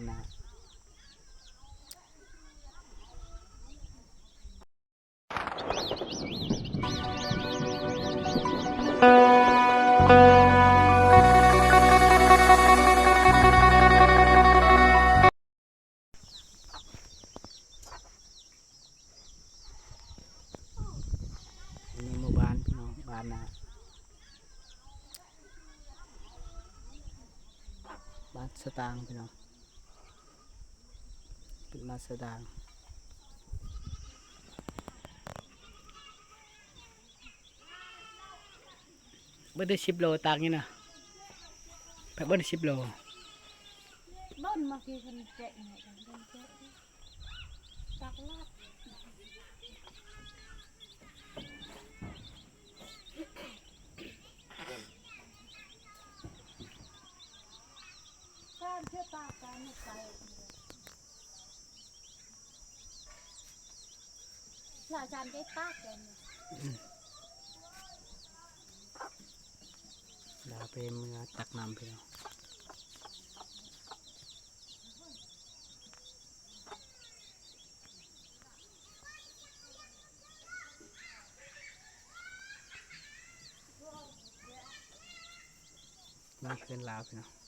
านนาในหมู่บ้านพี่น้องบ้านนาบ้านสตางค์พี่น้องเป็นบ้านสตางค์เบิ้ลได้10 โลตางนี่นะไปเบิ้ล10 โลบ้านมาคือคนเจ๊เนี่ยคนเจ๊ตักลาดการเชื่อตาการไม่ไปหลายจานได้ตากเลยลาไปเมื่อตักน้ำพี่น้องมาเพื่อนลาวพี่น้อง